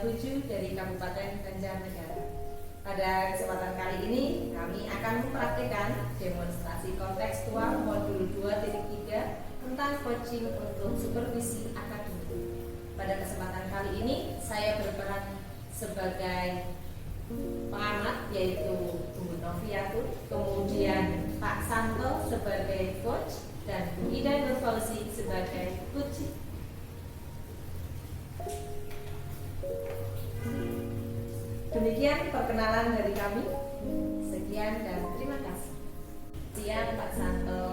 27 dari Kabupaten Banjarnegara. Pada kesempatan kali ini kami akan mempraktikkan demonstrasi kontekstual modul 2.3 tentang coaching untuk supervisi akademik. Pada kesempatan kali ini saya berperan sebagai pengamat, yaitu Bu Noviatur, kemudian Pak Santo sebagai coach dan Bu Ida Nurfauzi sebagai coach. Demikian perkenalan dari kami. Sekian dan terima kasih. Siang Pak Santo.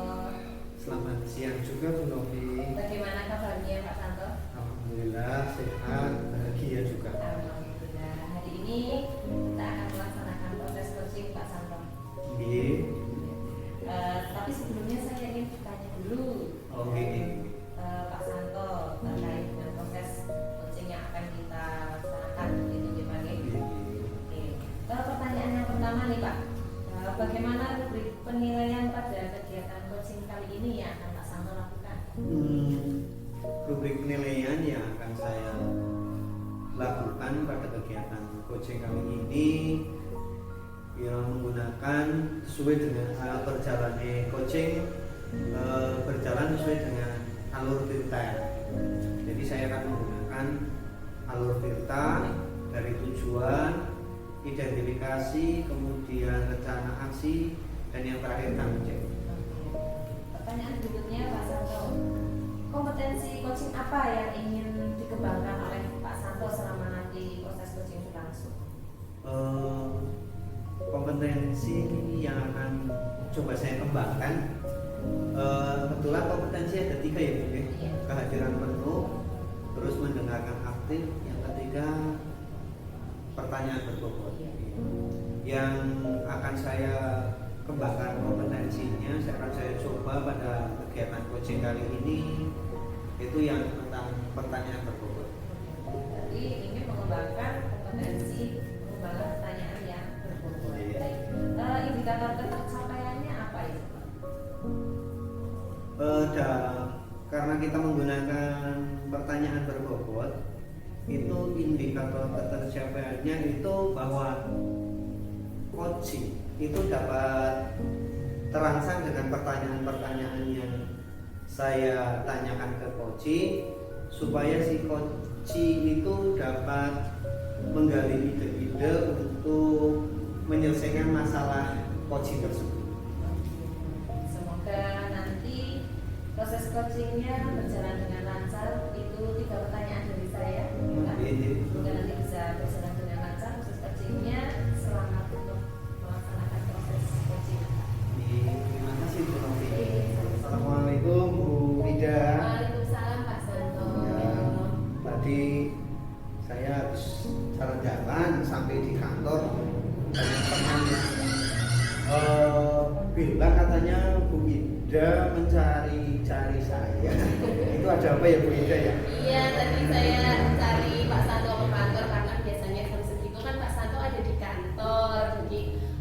Selamat siang juga Bu Novi. Bagaimana kabarnya Pak Santo? Alhamdulillah sehat, bahagia juga. Alhamdulillah. Hari ini kita akan melaksanakan proses coaching Pak Santo. Iya. Tapi sebelumnya saya ingin bertanya dulu. Oke. Pak Santo terkait dengan proses coaching yang akan kita laksanakan gitu Pak. Oke. Pertanyaan yang pertama nih Pak. Bagaimana rubrik penilaian pada kegiatan coaching kali ini yang akan Pak Santo lakukan? Rubrik penilaian yang akan saya lakukan pada kegiatan coaching kali ini yang menggunakan sesuai dengan perjalanan coaching berjalan sesuai dengan alur Tirta. Jadi saya akan menggunakan alur Tirta dari tujuan, identifikasi, kemudian rencana aksi, dan yang terakhir tanggung jawab. Pertanyaan berikutnya Pak Santo, kompetensi coaching apa yang ingin dikembangkan oleh Pak Santo selama nanti proses coaching berlangsung? Kompetensi yang akan coba saya kembangkan, kebetulan kompetensi ada 3 ya Bu. Iya. Kehadiran penuh, terus mendengarkan aktif, yang ketiga pertanyaan berbobot. Yang akan saya kembangkan kompetensinya, saya coba pada kegiatan coaching kali ini itu yang tentang pertanyaan berbobot. Jadi ingin mengembangkan kompetensi pengembangan pertanyaan yang berbobot. Indikator ketercapaiannya apa itu Pak? Karena kita menggunakan pertanyaan berbobot, itu indikator ketercapaiannya itu bahwa coaching itu dapat terangsang dengan pertanyaan-pertanyaan yang saya tanyakan ke coaching, supaya si coaching itu dapat menggali ide-ide untuk menyelesaikan masalah coaching tersebut. Semoga nanti proses coachingnya berjalan dengan lancar. Itu 3 pertanyaan dari saya. Semoga nanti bisa berjalan dengan lancar proses coachingnya. Selamat untuk melaksanakan proses coaching. Terima kasih Bu Novi. Assalamualaikum Bu Ida. Waalaikumsalam Pak Santo. Ya, tadi saya habis jalan-jalan sampai di kantor, banyak teman yang bilang katanya Bu Ida mencari-cari saya. Itu ada apa ya Bu Ida ya? Iya, tadi saya cari Pak Santo ke kantor karena biasanya jam segitu kan Pak Santo ada di kantor. Jadi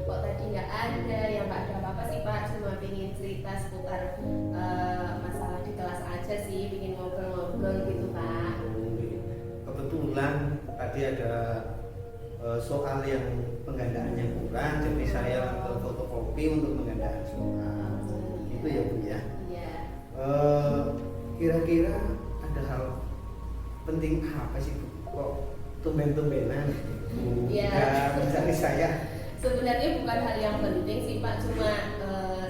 kok tadi nggak ada, ya nggak ada apa-apa sih Pak, cuma pengen cerita seputar masalah di kelas aja sih, pengen ngobrol-ngobrol gitu Pak. Kebetulan tadi ada soal yang penggandaannya kurang, jadi saya ke fotokopi untuk penggandaan soal. Itu ya Bu ya. Iya. Kira-kira ada hal penting apa sih Bu? Kok tumben-tumbenan Bu Iya. mencari saya? Sebenarnya bukan hal yang penting sih Pak, cuma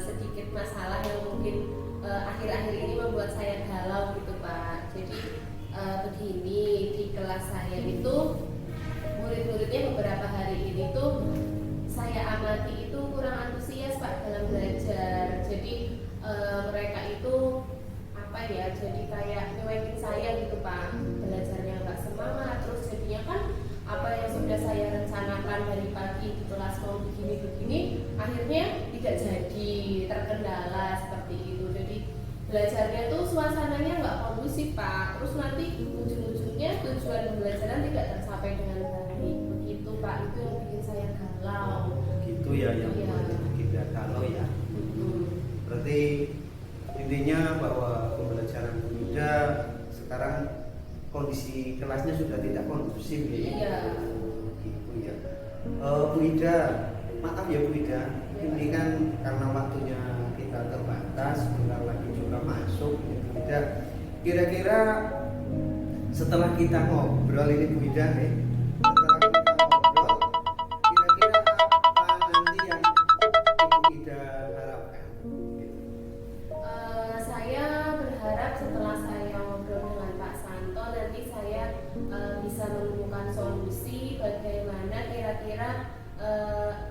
sedikit masalah yang mungkin akhir-akhir ini membuat saya galau gitu Pak. Jadi begini, di kelas saya itu murid-muridnya beberapa hari ini tuh saya amati itu kurang antusias Pak dalam belajar. Jadi mereka itu apa ya, jadi kayak nyuekin saya gitu Pak, belajarnya nggak semangat, terus jadinya kan apa yang sudah saya rencanakan dari pagi di kelas mau begini-begini akhirnya tidak jadi, terkendala seperti itu. Jadi belajarnya tuh suasananya nggak kondusif Pak, terus nanti ujung-ujungnya tujuan pembelajaran tidak tercapai dengan baik. Begitu Pak, itu yang bikin saya galau. Gitu ya, yang Iya. kita galau ya. Berarti intinya bahwa pembelajaran muda sekarang kondisi kelasnya sudah tidak kondusif ya. Iya, Bu Ida, maaf ya Bu Ida, ini kan karena waktunya kita terbatas, bentar lagi juga masuk Bu Ida. Kira-kira setelah kita ngobrol ini Bu Ida nih, setelah kita ngobrol, kira-kira apa nanti yang Ibu Ida harapkan? Saya berharap setelah saya ngobrol dengan Pak Santo nanti saya bisa menemukan solusi bagaimana kira-kira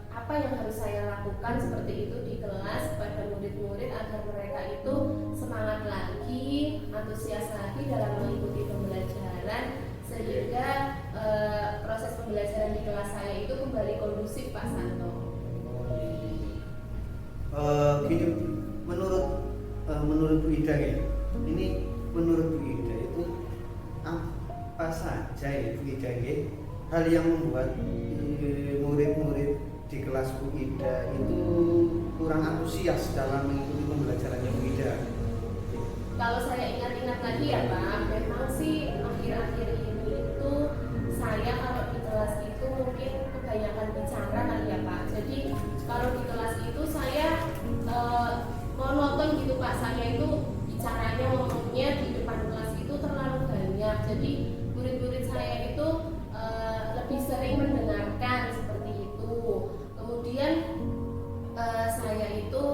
apa yang harus saya lakukan seperti itu di kelas pada murid-murid agar mereka itu semangat lagi, antusias lagi dalam mengikuti pembelajaran sehingga proses pembelajaran di kelas saya itu kembali kondusif Pak Santo. Gini, menurut Bu Ida ya, ini menurut Bu Ida itu apa saja ya Bu Ida ya, hal yang membuat murid-murid di kelas Bu Ida itu kurang antusias dalam mengikuti pembelajarannya Bu Ida? Kalau saya ingat-ingat lagi ya Pak, memang sih akhir-akhir ini itu saya kalau di kelas itu mungkin kebanyakan bicara kali ya Pak. Jadi kalau di kelas itu saya monoton gitu Pak, saya itu bicaranya ngomongnya di depan kelas itu terlalu banyak. Jadi murid-murid saya itu lebih sering mendengarkan seperti itu. Kemudian saya itu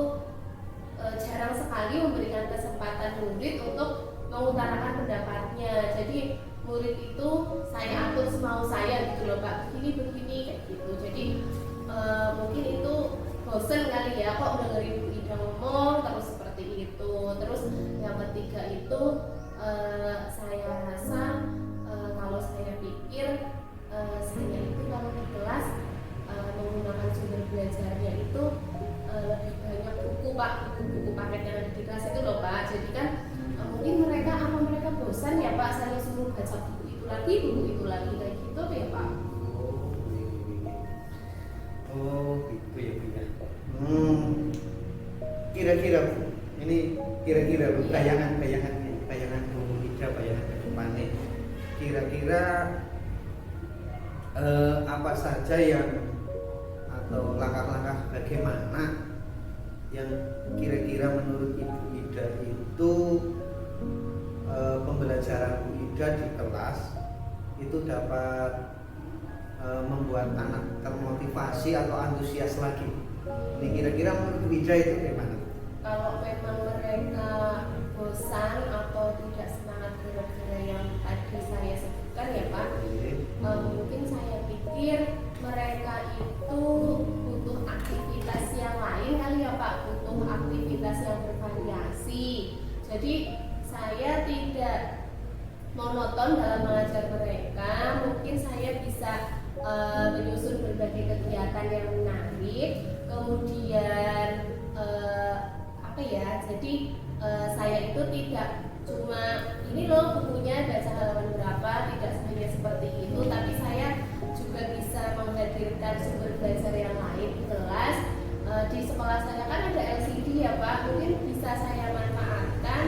jarang sekali memberikan kesempatan murid untuk mengutarakan pendapatnya. Jadi murid itu saya atur semau saya gitu loh Pak, begini kayak gitu. Jadi mungkin itu bosen kali ya kok dengerin Bu Ida ngomong terus seperti itu. Terus yang ketiga itu saya rasa kalau saya pikir saya itu kalau di kelas menggunakan sumber belajarnya itu lebih banyak buku Pak, buku paket yang ada di kelas itu loh Pak. Jadi kan mungkin mereka bosan ya Pak, saya suruh baca buku itu lagi kayak gitu ya Pak. Oh gitu ya Bu ya. Kira-kira Bu, ini kira-kira Bu, bayangan Bu Ida, bayangan ke depannya. Kira-kira apa saja yang atau langkah-langkah bagaimana yang kira-kira menurut Ibu Ida itu pembelajaran Bu Ida di kelas itu dapat membuat anak termotivasi atau antusias lagi. Ini kira-kira menurut Bu Ida itu bagaimana? Kalau memang mereka bosan atau tidak semangat gara-gara yang tadi saya sebutkan ya Pak, mungkin saya pikir mereka itu butuh aktivitas yang lain kali ya Pak, butuh aktivitas yang bervariasi. Jadi saya tidak monoton dalam mengajar mereka, mungkin saya bisa menyusun berbagai kegiatan yang menarik, kemudian jadi saya itu tidak cuma ini loh bukunya baca halaman berapa, tidak hanya seperti itu, tapi saya juga bisa menghadirkan sumber belajar yang lain di kelas. Di sekolah saya kan ada LCD ya Pak, mungkin bisa saya manfaatkan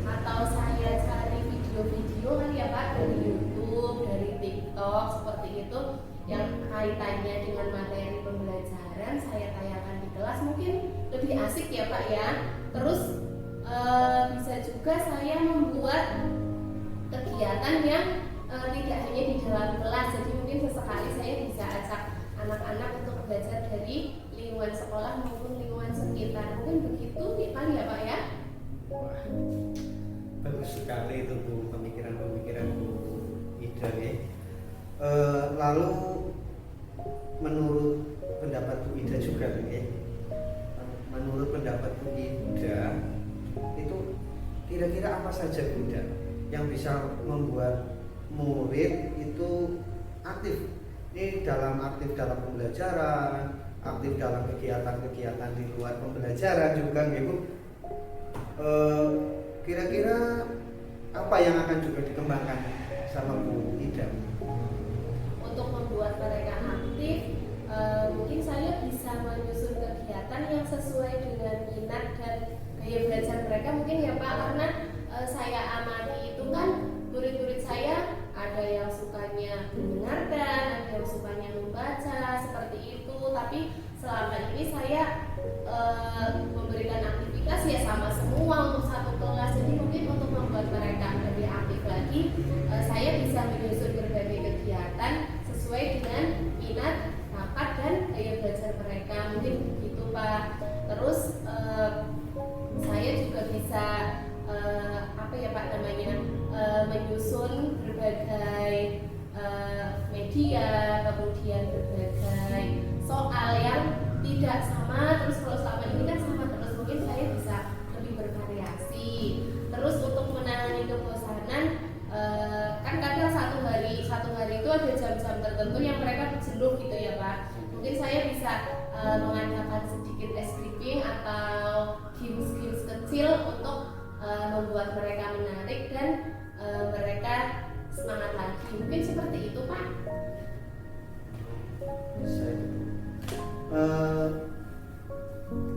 atau saya cari video-video kan ya Pak dari YouTube, dari TikTok seperti itu yang kaitannya dengan materi pembelajaran saya tayangkan di kelas, mungkin lebih asik ya Pak ya. Terus bisa juga saya membuat kegiatan yang tidak hanya di dalam kelas, jadi mungkin sesekali saya bisa ajak anak-anak untuk belajar dari lingkungan sekolah maupun lingkungan sekitar, mungkin begitu kali ya Pak ya. Wah, bagus sekali itu Bu, pemikiran Bu Ida ya. Lalu menurut pendapat Bu Ida juga ya, menurut pendapat Bu Ida itu kira-kira apa saja Bu Ida yang bisa membuat murid itu aktif dalam pembelajaran, aktif dalam kegiatan-kegiatan di luar pembelajaran juga gitu. Kira-kira apa yang akan juga dikembangkan sama Bu Ida? Untuk membuat mereka aktif, mungkin saya bisa menyusun kegiatan yang sesuai dengan minat dan gaya belajar mereka mungkin ya Pak, karena saya amati itu kan murid-murid saya ada yang sukanya mendengarkan, ada yang sukanya membaca seperti tidak sama terus. Kalau selama ini kan sama terus, mungkin saya bisa lebih bervariasi. Terus untuk menangani kebosanan, kan kadang satu hari itu ada jam-jam tertentu yang mereka jenuh gitu ya Pak. Mungkin saya bisa mengadakan sedikit ice breaking atau games kecil untuk membuat mereka menarik dan mereka semangat lagi. Mungkin seperti itu Pak.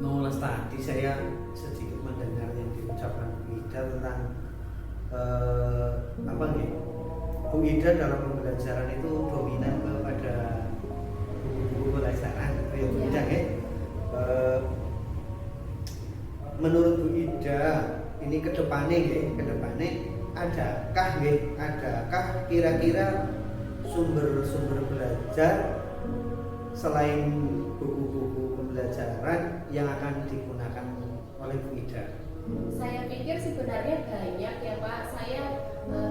Mengulas tadi saya sedikit mendengar yang diucapkan Bu Ida tentang apa nih? Bu Ida dalam pembelajaran itu dominan kepada buku pelajaran gitu ya Bu Ida ya. Menurut Bu Ida ini kedepannya adakah kira-kira sumber-sumber belajar selain buku-buku pembelajaran yang akan digunakan oleh Bu Ida? Saya pikir sebenarnya banyak ya Pak. Saya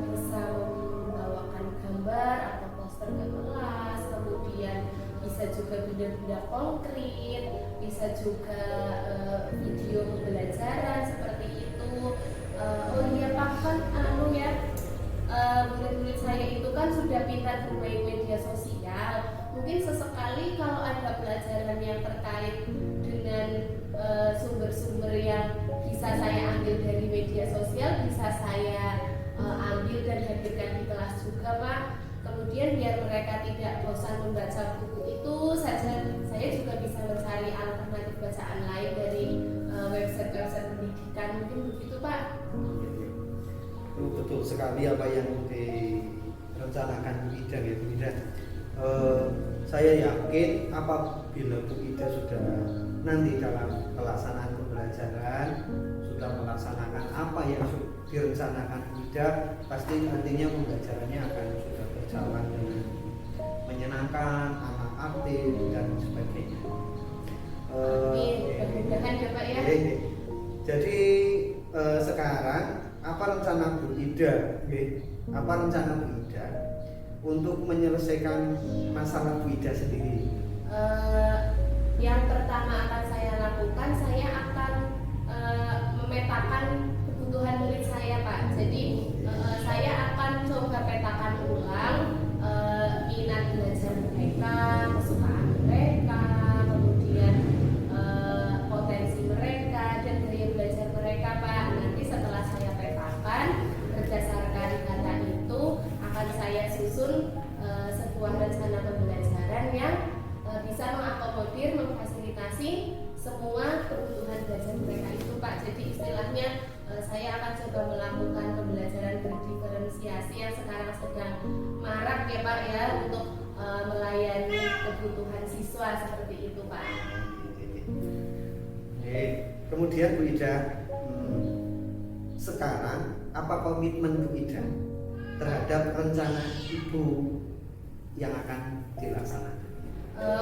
bisa membawakan gambar atau poster ke kelas, kemudian bisa juga benda-benda konkret, bisa juga video pembelajaran seperti itu. Oh iya Pak, kan murid-murid saya itu kan sudah pintar bermain media sosial. Mungkin sesekali kalau ada pelajaran yang terkait dengan sumber-sumber yang bisa saya ambil dari media sosial, bisa saya ambil dan hadirkan di kelas juga Pak. Kemudian biar mereka tidak bosan membaca buku itu saja, saya juga bisa mencari alternatif bacaan lain dari website-website pendidikan. Mungkin begitu Pak. Betul sekali apa yang direncanakan Bu Ida ya Bu Ida. Saya yakin apabila Bu Ida sudah nanti dalam pelaksanaan pembelajaran sudah melaksanakan apa yang direncanakan Bu Ida, pasti nantinya pembelajarannya akan sudah berjalan dengan menyenangkan, anak aktif dan sebagainya. Mudah-mudahan ya Pak ya. Jadi sekarang apa rencana Bu Ida? Apa rencana Bu Ida untuk menyelesaikan masalah Bu Ida sendiri? Yang pertama akan saya lakukan, saya akan memetakan kebutuhan murid saya Pak. Jadi saya akan coba petakan ulang minat belajar mereka, kesukaan mereka, kemudian potensi mereka dan gaya belajar mereka Pak. Nanti setelah saya petakan berdasarkan data itu akan saya susun sebuah rencana pembelajaran yang bisa mengakomodir, memfasilitasi semua kebutuhan belajar mereka itu Pak. Jadi istilahnya saya akan coba melakukan pembelajaran berdiferensiasi yang sekarang sedang marak ya Pak ya, untuk melayani kebutuhan siswa seperti itu Pak. Kemudian Bu Ida, sekarang apa komitmen Bu Ida terhadap rencana Ibu yang akan dilaksanakan?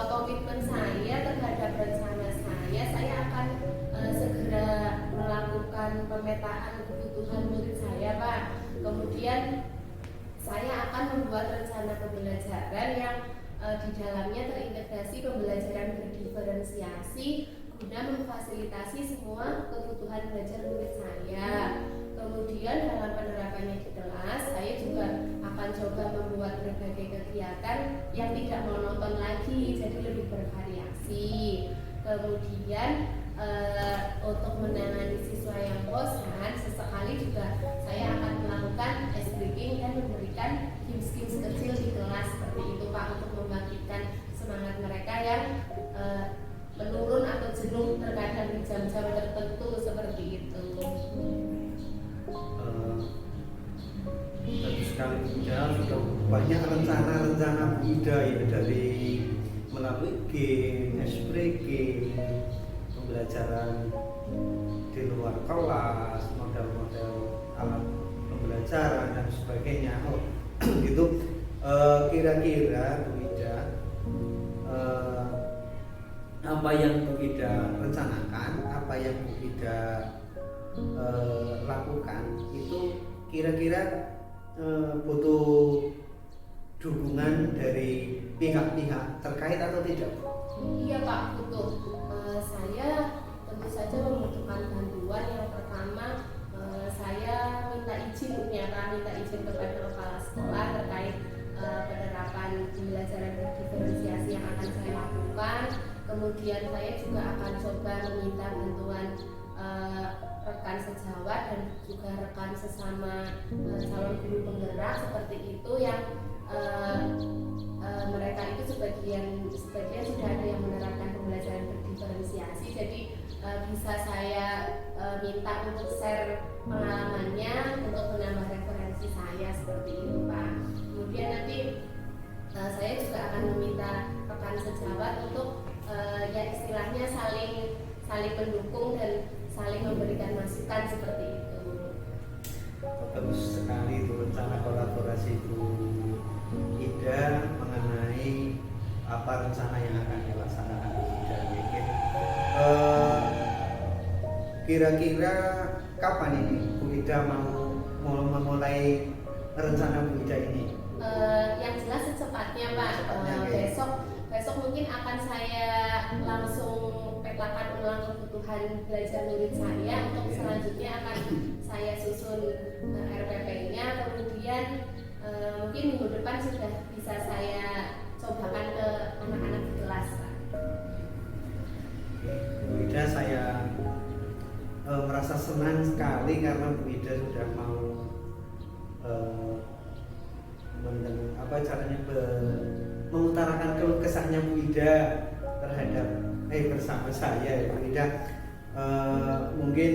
Komitmen saya terhadap rencana saya akan segera melakukan pemetaan kebutuhan murid saya Pak. Kemudian saya akan membuat rencana pembelajaran yang di dalamnya terintegrasi pembelajaran berdiferensiasi guna memfasilitasi semua kebutuhan belajar murid saya. Kemudian dalam penerapannya di kelas, saya juga akan coba membuat berbagai kegiatan yang tidak monoton lagi, jadi lebih bervariasi. Kemudian untuk menangani siswa yang bosan, sesekali juga saya akan melakukan ice breaking dan memberikan games kecil di kelas seperti itu Pak, untuk membangkitkan semangat mereka yang menurun atau jenuh terkadang di jam-jam tertentu seperti itu. Tentu sekali Bu Ida sudah banyak rencana Bu Ida ya, dari melalui game, ice breaking, pembelajaran di luar kelas, model-model alat pembelajaran dan sebagainya. Gitu. Kira-kira Bu Ida apa yang Bu Ida rencanakan, apa yang Bu Ida lakukan itu kira-kira butuh dukungan dari pihak-pihak terkait atau tidak? Iya Pak, butuh. Saya tentu saja membutuhkan bantuan. Yang pertama, saya minta izin minta izin kepada kepala sekolah terkait penerapan pembelajaran berdiferensiasi yang akan saya lakukan. Kemudian saya juga akan coba meminta bantuan rekan sejawat dan juga rekan sesama calon guru penggerak seperti itu yang mereka itu sebagian sudah ada yang menerapkan pembelajaran berdiferensiasi, jadi bisa saya minta untuk share pengalamannya untuk menambah referensi saya seperti itu Pak. Kemudian nanti saya juga akan meminta rekan sejawat untuk ya istilahnya saling mendukung dan saling memberikan masukan seperti itu. Bagus sekali itu rencana kolaborasi Bu Ida mengenai apa rencana yang akan dilaksanakan Bu Ida. Kira-kira kapan ini Bu Ida mau memulai rencana Bu Ida ini? Yang jelas secepatnya Pak. Besok mungkin akan saya langsung petakan ulang kebutuhan belajar murid saya. Untuk selanjutnya akan saya susun RPP-nya, kemudian mungkin minggu depan sudah bisa saya cobakan ke anak-anak di kelas Pak. Bu Ida, saya merasa senang sekali karena Bu Ida sudah mau mengutarakan keluh kesahnya Bu Ida terhadap bersama saya ya Bu Ida. Mungkin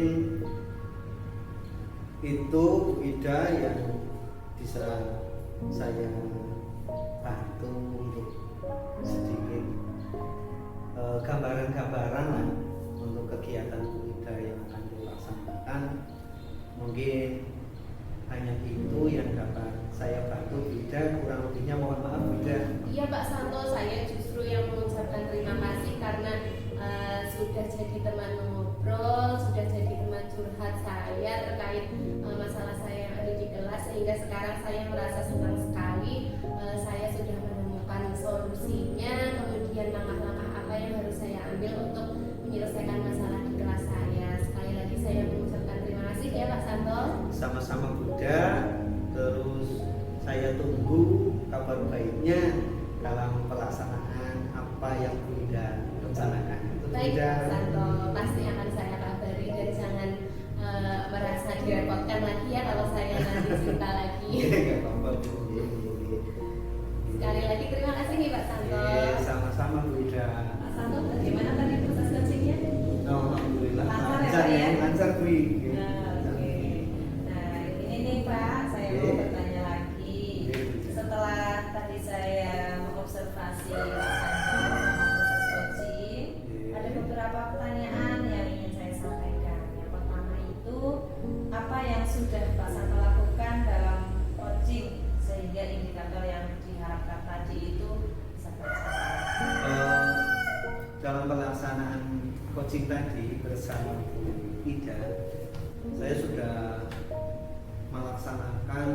itu Bu Ida yang bisa saya bantu untuk sedikit gambaran-gambaran lah untuk kegiatan Bu Ida yang akan dilaksanakan. Mungkin hanya itu yang dapat saya bantu Bu Ida, kurang lebihnya mohon maaf Bu Ida. Iya Pak Santo, saya justru yang mengucapkan terima kasih karena sudah jadi teman mengobrol, sudah jadi teman curhat saya terkait masalah saya yang ada di kelas, sehingga sekarang saya merasa senang sekali. Saya sudah menemukan solusinya, kemudian langkah-langkah apa yang harus saya ambil untuk menyelesaikan masalah di kelas saya. Sekali lagi saya mengucapkan terima kasih ya Pak Santo. Sama-sama Bu Ida. Terus saya tunggu kabar baiknya dalam pelaksanaan apa yang Bu Ida rencanakan. Baik Pak Santo, pasti akan saya kabari dan jangan merasa direpotkan lagi ya kalau saya nanti cerita lagi. Nggak apa-apa Bu. Sekali lagi terima kasih nih Pak Santo. Sama-sama Bu Ida. Pak Santo, bagaimana tadi proses coachingnya? Alhamdulillah Lancar ya, Pak, ya? lancar Bu. Oke. Nah, ini nih Pak, saya mau bertanya lagi. Setelah tadi saya mengobservasi Pak Santo selama proses coaching, ada beberapa pertanyaan yang ingin saya sampaikan. Yang pertama itu, apa yang sudah Pak Santo lakukan dalam coaching sehingga indikator yang diharapkan tadi itu bisa tercapai? Dalam pelaksanaan coaching tadi bersama Bu Ida, saya sudah melaksanakan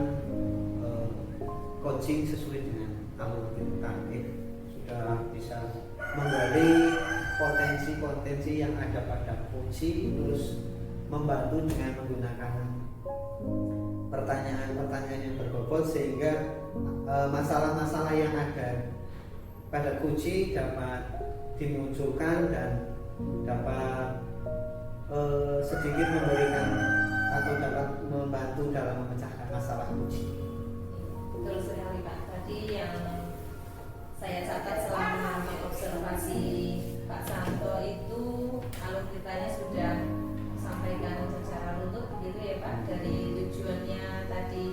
coaching sesuai dengan alur target, sudah bisa menggali potensi-potensi yang ada pada coaching, terus membantu dengan menggunakan pertanyaan-pertanyaan yang berbobot sehingga masalah-masalah yang ada pada coaching dapat dimunculkan dan dapat sedikit memberikan atau dapat membantu dalam memecahkan masalah coaching. Betul sekali Pak. Tadi yang saya catat selama mengobservasi Pak Santo itu alur ceritanya sudah sampaikan secara runtuh begitu ya Pak. Dari tujuannya tadi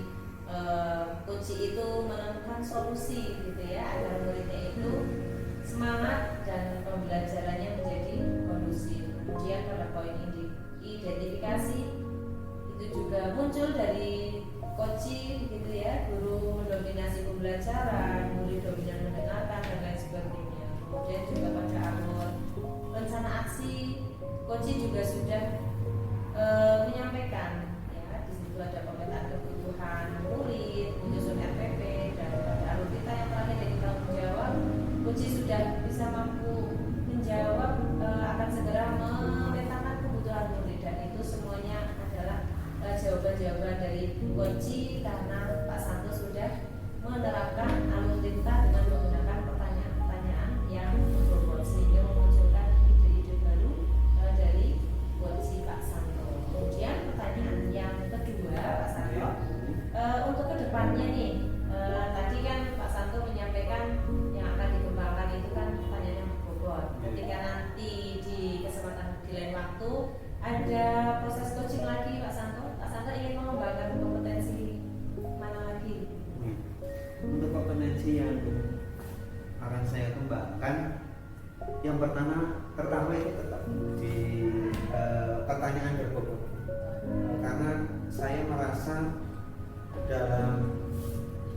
coaching itu menemukan solusi gitu ya agar muridnya itu semangat dan pembelajarannya menjadi kondusif. Kemudian pada poin identifikasi itu juga muncul dari coaching gitu ya, guru mendominasi pembelajaran, murid dominan mendengarkan dan lain sebagainya. Kemudian juga pada alur rencana aksi, coaching juga sudah menyampaikan ya, di situ ada pemetaan kebutuhan murid, menyusun RPP, dan pada alur kita yang terakhir dari tanggung jawab, coaching sudah bisa mampu ada proses coaching lagi Pak Santo. Pak Santo ingin mengembangkan kompetensi mana lagi? Untuk kompetensi yang akan saya kembangkan, yang pertama itu tetap di pertanyaan berbobot, karena saya merasa dalam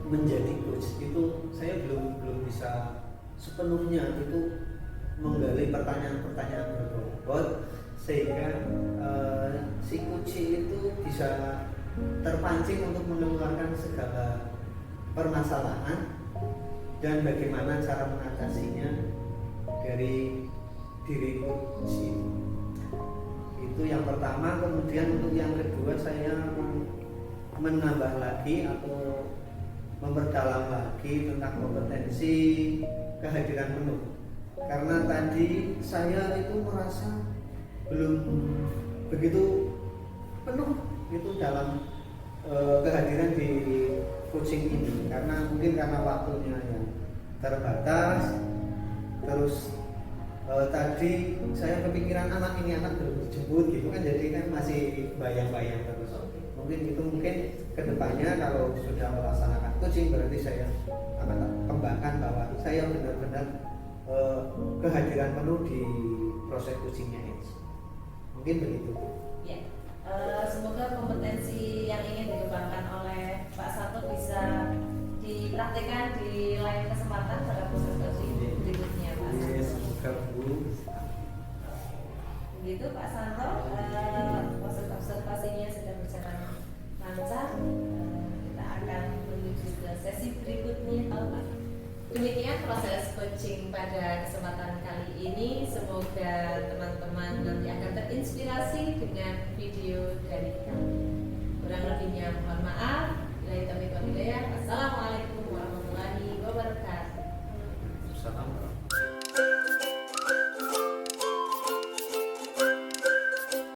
menjadi coach itu saya belum bisa sepenuhnya itu menggali pertanyaan-pertanyaan berbobot, sehingga si coach itu bisa terpancing untuk mengeluarkan segala permasalahan dan bagaimana cara mengatasinya dari diri coach itu yang pertama. Kemudian untuk yang kedua, saya menambah lagi atau memperdalam lagi tentang kompetensi kehadiran penuh, karena tadi saya itu merasa belum begitu penuh itu dalam kehadiran di coaching ini, karena mungkin karena waktunya yang terbatas. Terus tadi saya kepikiran anak belum dijemput gitu kan, jadi kan masih bayang-bayang terus. Mungkin kedepannya kalau sudah melaksanakan coaching, berarti saya akan kembangkan bahwa saya benar-benar kehadiran penuh di proses coachingnya itu. Mungkin begitu. Ya. Semoga kompetensi yang ingin dikembangkan oleh Pak Santo bisa dipraktikkan di lain kesempatan pada proses coaching berikutnya Pak Santo. Semoga Bu. Begitu Pak Santo, proses observasinya sudah berjalan lancar. Kita akan menuju ke sesi berikutnya Pak. Demikian proses coaching pada kesempatan kali ini. Semoga teman-teman nanti akan terinspirasi dengan video dari kami.